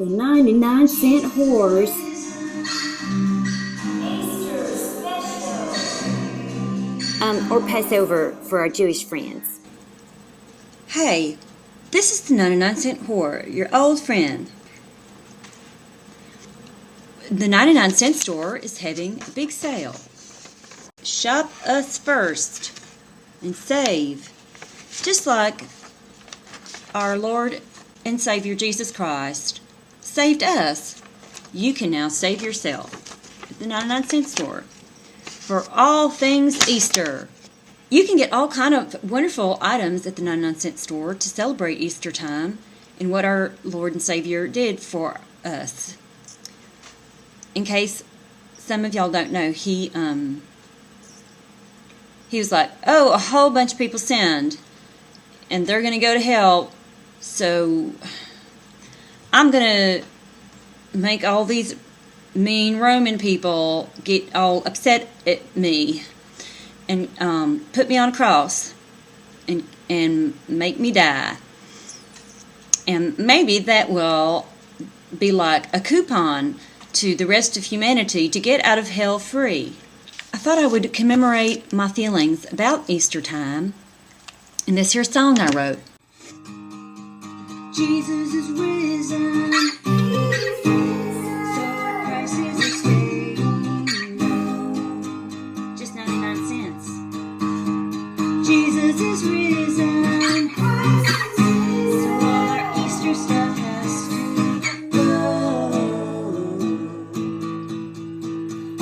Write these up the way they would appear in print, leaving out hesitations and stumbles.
The 99-cent horse. Or Passover for our Jewish friends. Hey, this is the 99-cent whore, your old friend. The 99-cent store is having a big sale. Shop us first and save. Just like our Lord and Savior Jesus Christ saved us, you can now save yourself at the 99-cent store for all things Easter. You can get all kind of wonderful items at the 99-cent store to celebrate Easter time and what our Lord and Savior did for us. In case some of y'all don't know, he was like, oh, a whole bunch of people sinned and they're going to go to hell, so I'm going to make all these mean Roman people get all upset at me and put me on a cross and make me die. And maybe that will be like a coupon to the rest of humanity to get out of hell free. I thought I would commemorate my feelings about Easter time in this here song I wrote. Jesus is risen. So our prices are staying low. Just 99 cents. Jesus is risen. So all our Easter stuff has to go.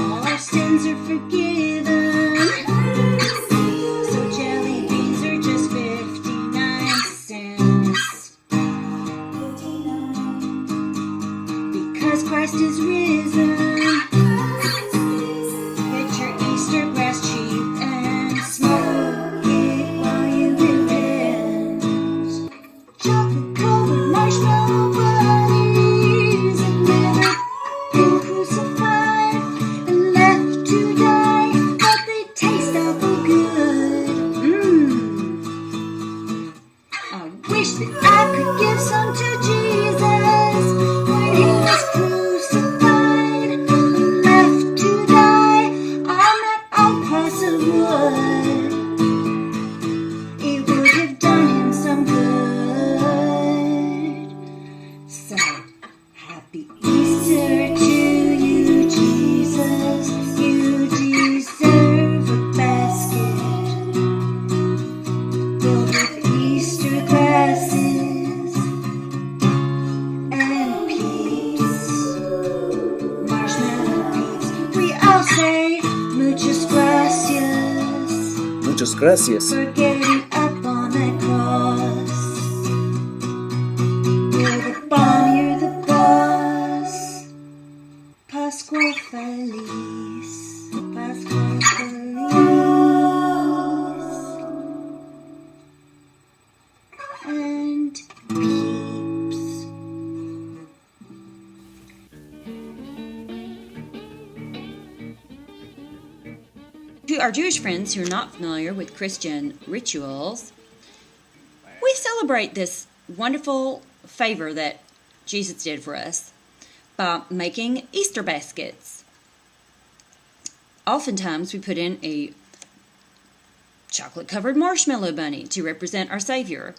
All our sins are forgiven. So jelly beans are just 59 cents. Because Christ is risen. Get your Easter grass cheap and smoke it while you live it. Chocolate covered marshmallow bunnies and never been crucified and left to die, but they taste awful good. I wish that I could give some to Jesus when he was crucified and left to die on that old cross of wood. It would have done him some good. So, happy Easter to you, Jesus. You deserve a basket filled with Easter grasses and peeps, marshmallow peeps. We all say muchas gracias Muchas gracias. for getting up on that cross. You're the bomb, you're the boss. Pasqua Feliz, Pasqua Feliz. And peeps. To our Jewish friends who are not familiar with Christian rituals, we celebrate this wonderful favor that Jesus did for us by making Easter baskets. Oftentimes we put in a chocolate-covered marshmallow bunny to represent our Savior,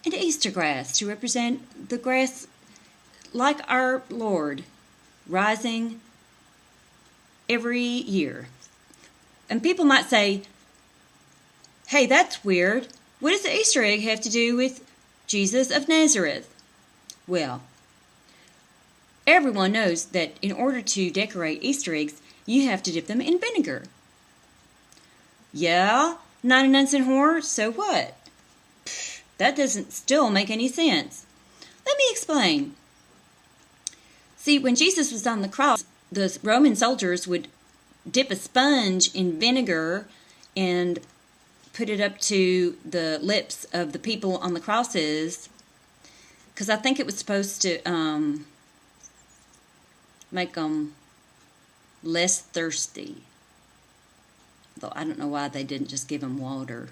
and Easter grass to represent the grass like our Lord rising every year. And people might say, hey, that's weird. What does the Easter egg have to do with Jesus of Nazareth? Well, everyone knows that in order to decorate Easter eggs, you have to dip them in vinegar. Yeah, 99-cent whore, so what? That doesn't still make any sense. Let me explain. See, when Jesus was on the cross, the Roman soldiers would dip a sponge in vinegar and put it up to the lips of the people on the crosses, because I think it was supposed to make them less thirsty. Though I don't know why they didn't just give them water.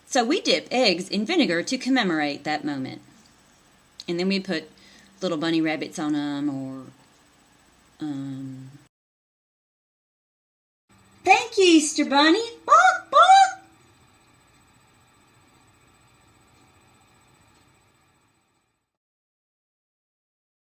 So we dip eggs in vinegar to commemorate that moment. And then we put little bunny rabbits on them, or Thank you, Easter Bunny. Bye.